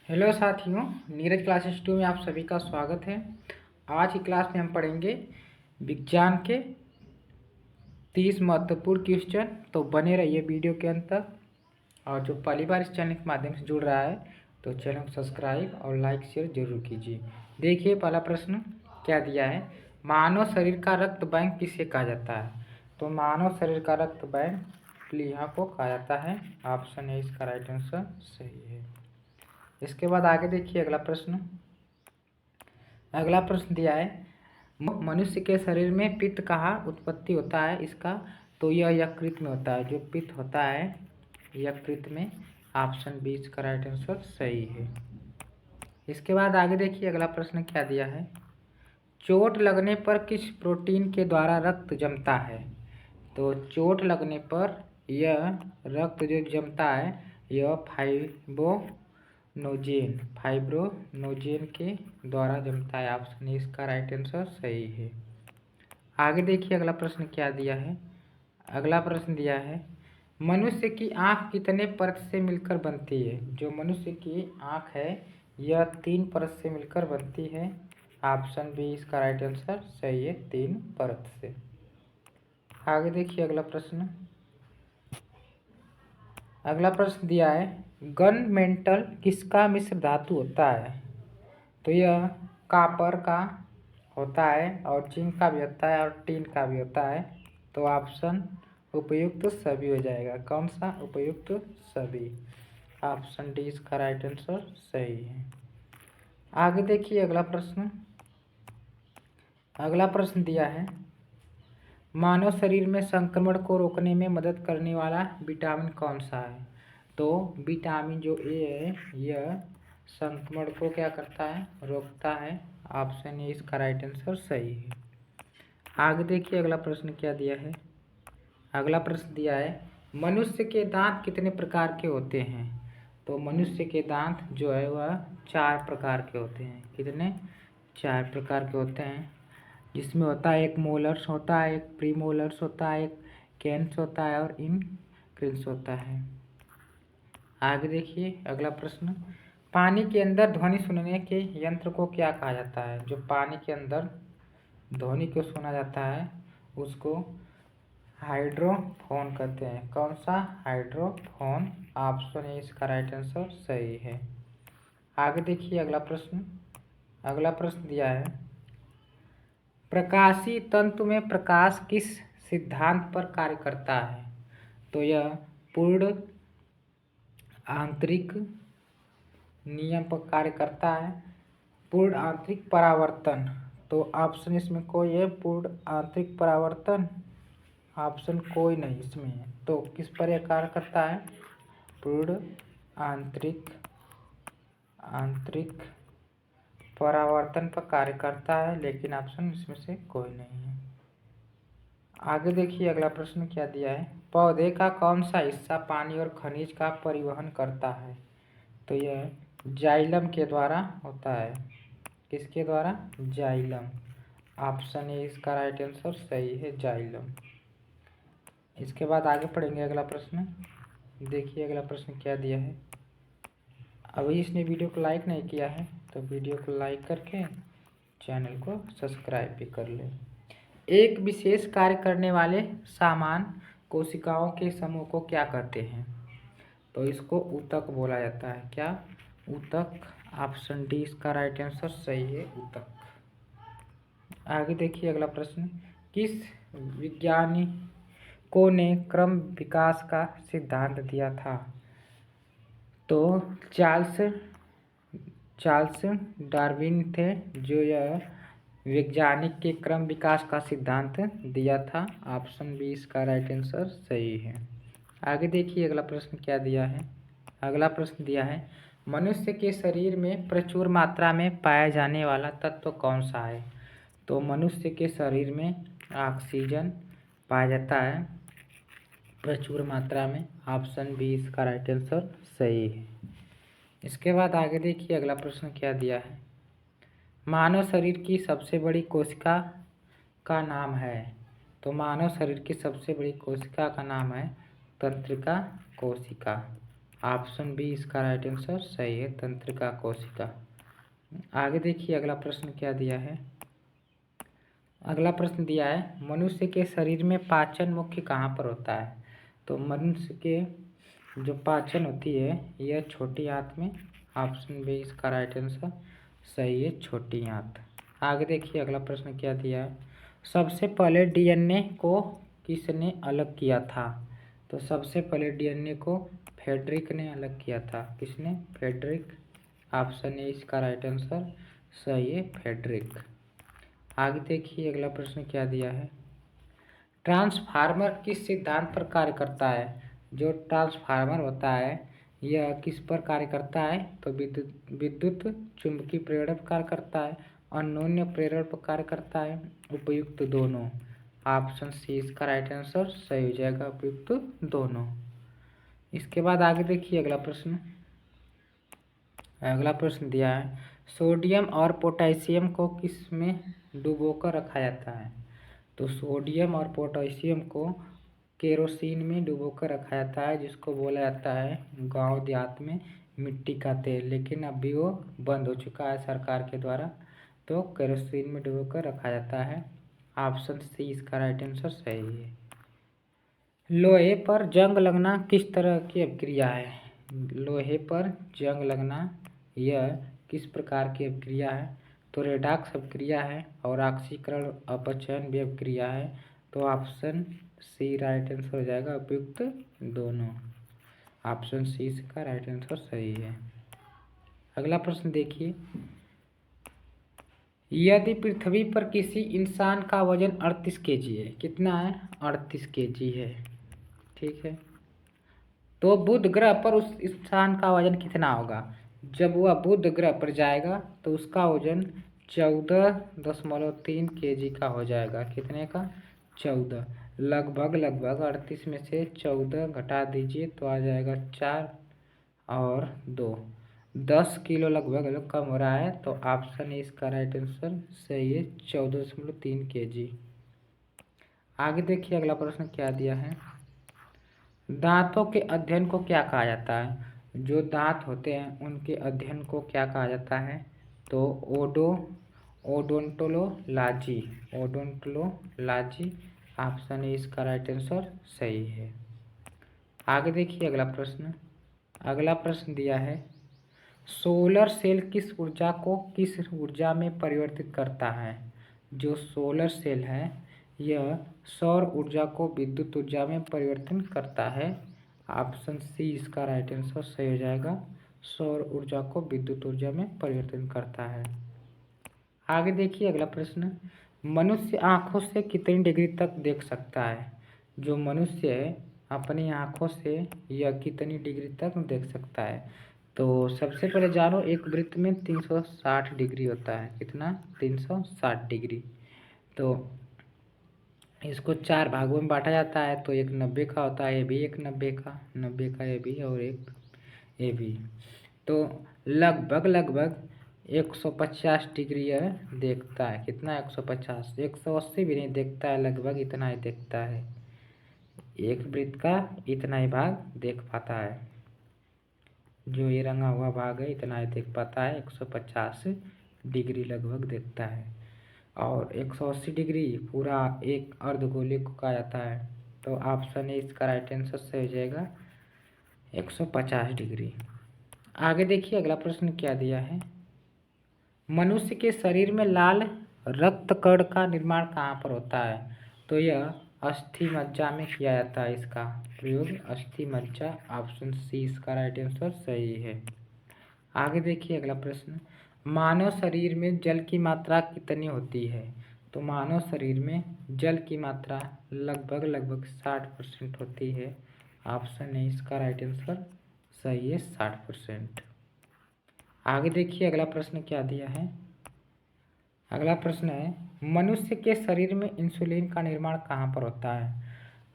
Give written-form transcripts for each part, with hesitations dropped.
Hello साथियों, Neeraj classes 2 में आप सभी का स्वागत है। आज की क्लास में हम पढ़ेंगे विज्ञान के 30 महत्वपूर्ण क्वेश्चन। तो बने रहिए वीडियो के अंत तक। और जो पहली बार इस चैनल के माध्यम से जुड़ रहा है तो चैनल को सब्सक्राइब और लाइक शेयर जरूर कीजिए। देखिए पहला प्रश्न क्या दिया है, मानव शरीर का रक्त बैंक किसे कहा जाता है। तो मानव शरीर का रक्त बैंक प्लीहा को कहा जाता है। ऑप्शन ए इसका राइट आंसर सही है। इसके बाद आगे देखिए अगला प्रश्न दिया है, मनुष्य के शरीर में पित्त कहाँ उत्पत्ति होता है इसका। तो यह यकृत में होता है। जो पित्त होता है यकृत में। ऑप्शन बी इसका राइट आंसर सही है। इसके बाद आगे देखिए अगला प्रश्न क्या दिया है, चोट लगने पर किस प्रोटीन के द्वारा रक्त जमता है। तो चोट लगने पर यह रक्त जो जमता है यह फाइब्रोनोजेन के द्वारा जमता है। ऑप्शन इसका राइट आंसर सही है। आगे देखिए अगला प्रश्न क्या दिया है। अगला प्रश्न दिया है, मनुष्य की आँख कितने परत से मिलकर बनती है। जो मनुष्य की आँख है यह 3 परत से मिलकर बनती है। ऑप्शन बी इसका राइट आंसर सही है, 3 परत से। आगे देखिए अगला प्रश्न दिया है, गन मेटल किसका मिश्र धातु होता है। तो यह कॉपर का होता है और जिंक का भी होता है और टिन का भी होता है। तो ऑप्शन उपयुक्त सभी हो जाएगा। कौन सा उपयुक्त सभी। ऑप्शन डी इसका राइट आंसर सही है। आगे देखिए अगला प्रश्न दिया है, मानव शरीर में संक्रमण को रोकने में मदद करने वाला विटामिन कौन सा है। तो विटामिन जो ए है यह संक्रमण को क्या करता है, रोकता है। ऑप्शन ए इसका राइट आंसर सही है। आगे देखिए अगला प्रश्न क्या दिया है। अगला प्रश्न दिया है, मनुष्य के दांत कितने प्रकार के होते हैं। तो मनुष्य के दांत जो है वह 4 प्रकार के होते हैं। कितने, 4 प्रकार के होते हैं। जिसमें होता है एक मोलर्स होता है, एक प्रीमोलर्स होता है, एक कैंस होता है और इनक्रिल्स होता है। आगे देखिए अगला प्रश्न, पानी के अंदर ध्वनि सुनने के यंत्र को क्या कहा जाता है। जो पानी के अंदर ध्वनि को सुना जाता है उसको हाइड्रोफोन कहते हैं। कौन सा, हाइड्रोफोन। ऑप्शन ए इसका राइट आंसर सही है। आगे देखिए अगला प्रश्न दिया है, प्रकाशीय तंतु में प्रकाश किस सिद्धांत पर कार्य करता है। तो यह पूर्ण आंतरिक नियम पर कार्य करता है। पूर्ण आंतरिक परावर्तन। तो ऑप्शन इसमें कोई है पूर्ण आंतरिक परावर्तन। ऑप्शन कोई नहीं इसमें है। तो किस पर यह कार्य करता है, पूर्ण आंतरिक परावर्तन पर कार्य करता है। लेकिन ऑप्शन इसमें से कोई नहीं है। आगे देखिए अगला प्रश्न क्या दिया है, पौधे का कौन सा हिस्सा पानी और खनिज का परिवहन करता है। तो यह जाइलम के द्वारा होता है। किसके द्वारा, जाइलम। ऑप्शन ए इसका राइट आंसर सही है, जाइलम। इसके बाद आगे पढ़ेंगे अगला प्रश्न। देखिए अगला प्रश्न क्या दिया है, अभी इसने वीडियो को लाइक नहीं किया है तो वीडियो को लाइक करके चैनल को सब्सक्राइब भी कर लें। एक विशेष कार्य करने वाले समान कोशिकाओं के समूह को क्या कहते हैं। तो इसको ऊतक बोला जाता है। क्या, ऊतक। ऑप्शन डी इसका राइट आंसर सही है, ऊतक। आगे देखिए अगला प्रश्न, किस वैज्ञानिकों ने क्रम विकास का सिद्धांत दिया था। तो चार्ल्स डार्विन थे जो यह वैज्ञानिक के क्रम विकास का सिद्धांत दिया था। ऑप्शन बी इसका राइट आंसर सही है। आगे देखिए अगला प्रश्न क्या दिया है। अगला प्रश्न दिया है, मनुष्य के शरीर में प्रचुर मात्रा में पाया जाने वाला तत्व कौन सा है। तो मनुष्य के शरीर में ऑक्सीजन पाया जाता है प्रचुर मात्रा में। ऑप्शन बी इसका राइट आंसर सही है। इसके बाद आगे देखिए अगला प्रश्न क्या दिया है, मानव शरीर की सबसे बड़ी कोशिका का नाम है। तो मानव शरीर की सबसे बड़ी कोशिका का नाम है तंत्रिका कोशिका। ऑप्शन बी इसका राइट आंसर सही है, तंत्रिका कोशिका। आगे देखिए अगला प्रश्न क्या दिया है। अगला प्रश्न दिया है मनुष्य के शरीर में पाचन मुख्य कहाँ पर होता है। तो मनुष्य के जो पाचन होती है यह छोटी आंत में। ऑप्शन बी इसका राइट आंसर सही है, छोटी आंत। आगे देखिए अगला प्रश्न क्या दिया है। सबसे पहले डीएनए को किसने अलग किया था। तो सबसे पहले डीएनए को फ्रेडरिक ने अलग किया था। किसने? फ्रेडरिक। ऑप्शन ए इसका राइट आंसर सही है, फ्रेडरिक। आगे देखिए अगला प्रश्न क्या दिया है। ट्रांसफार्मर किस सिद्धांत पर कार्य करता है। जो ट्रांसफार्मर होता है यह किस पर कार्य करता है। तो विद्युत चुंबकीय प्रेरण पर कार्य करता है, अन्योन्य प्रेरण पर कार्य करता है, उपयुक्त दोनों। ऑप्शन सी इसका राइट आंसर सही हो जाएगा, उपयुक्त दोनों। इसके बाद आगे देखिए अगला प्रश्न। अगला प्रश्न दिया है सोडियम और पोटेशियम को किस में डुबोकर रखा जाता है। तो सोडियम और पोटेशियम को केरोसिन में डुबोकर रखा जाता है, जिसको बोला जाता है गांव देहात में मिट्टी का तेल। लेकिन अभी वो बंद हो चुका है सरकार के द्वारा। तो केरोसिन में डुबोकर रखा जाता है। ऑप्शन सी इसका राइट आंसर सही है। लोहे पर जंग लगना किस तरह की अभिक्रिया है। लोहे पर जंग लगना यह किस प्रकार की अभिक्रिया है। तो रेडॉक्स अभिक्रिया है और ऑक्सीकरण अपचयन भी अभिक्रिया है। तो ऑप्शन सी राइट आंसर हो जाएगा, उपयुक्त दोनों। ऑप्शन सी इसका राइट आंसर सही है। अगला प्रश्न देखिए। यदि पृथ्वी पर किसी इंसान का वजन 38 kg है। कितना है? 38 kg है। ठीक है, तो बुध ग्रह पर उस इंसान का वजन कितना होगा। जब वह बुध ग्रह पर जाएगा तो उसका वजन 14.3 kg का हो जाएगा। कितने का? 14। लगभग 38 में से 14 घटा दीजिए तो आ जाएगा 4 और 2, 10 किलो लगभग कम हो रहा है। तो ऑप्शन ए इसका राइट आंसर सही है, 14.3 kg। आगे देखिए अगला प्रश्न क्या दिया है। दांतों के अध्ययन को क्या कहा जाता है। जो दांत होते हैं उनके अध्ययन को क्या कहा जाता है। तो ओडोंटोलॉजी। ओडोंटोलॉजी। ऑप्शन ए इसका राइट आंसर सही है। आगे देखिए अगला प्रश्न। अगला प्रश्न दिया है सोलर सेल किस ऊर्जा को किस ऊर्जा में परिवर्तित करता है। जो सोलर सेल है यह सौर ऊर्जा को विद्युत ऊर्जा में परिवर्तन करता है। ऑप्शन सी इसका राइट आंसर सही हो जाएगा, सौर ऊर्जा को विद्युत ऊर्जा में परिवर्तन करता है। आगे देखिए अगला प्रश्न। मनुष्य आँखों से कितनी डिग्री तक देख सकता है। जो मनुष्य है अपनी आँखों से यह कितनी डिग्री तक देख सकता है। तो सबसे पहले जानो एक वृत्त में 360 डिग्री होता है। कितना? 360 डिग्री। तो इसको 4 भागों में बांटा जाता है। तो एक 90 का होता है, ये भी एक 90 का ये भी और एक ये भी। तो लगभग 150 डिग्री यह देखता है। कितना? 150। 180 भी नहीं देखता है, लगभग इतना ही देखता है। एक वृत्त का इतना ही भाग देख पाता है। जो ये रंगा हुआ भाग है इतना ही देख पाता है, 150 डिग्री लगभग देखता है। और 180 डिग्री पूरा एक अर्धगोले को कहा जाता है। तो ऑप्शन ए इसका राइट आंसर सही हो जाएगा, 150 डिग्री। आगे देखिए अगला प्रश्न क्या दिया है। मनुष्य के शरीर में लाल रक्त कण का निर्माण कहाँ पर होता है। तो यह अस्थि मज्जा में किया जाता है। इसका प्रयोग अस्थि मज्जा। ऑप्शन सी इसका राइट आंसर सही है। आगे देखिए अगला प्रश्न। मानव शरीर में जल की मात्रा कितनी होती है। तो मानव शरीर में जल की मात्रा लगभग 60% होती है। ऑप्शन ए इसका राइट आंसर सही है, 60%। आगे देखिए अगला प्रश्न क्या दिया है। अगला प्रश्न है मनुष्य के शरीर में इंसुलिन का निर्माण कहाँ पर होता है।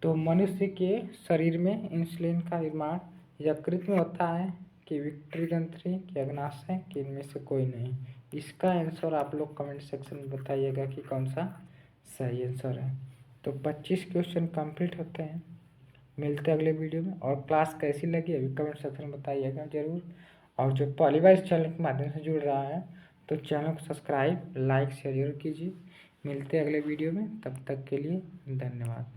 तो मनुष्य के शरीर में इंसुलिन का निर्माण यकृत में होता है कि विट्री ग्रंथि कि अग्नाशय कि इनमें से कोई नहीं। इसका आंसर आप लोग कमेंट सेक्शन में बताइएगा कि कौन सा सही आंसर है। तो 25 क्वेश्चन कंप्लीट होते हैं। मिलते हैं अगले वीडियो में। और क्लास कैसी लगी अभी कमेंट सेक्शन में बताइएगा जरूर। और जो पहली बार इस चैनल के माध्यम से जुड़ रहा है तो चैनल को सब्सक्राइब, लाइक, शेयर जरूर कीजिए। मिलते हैं अगले वीडियो में, तब तक के लिए धन्यवाद।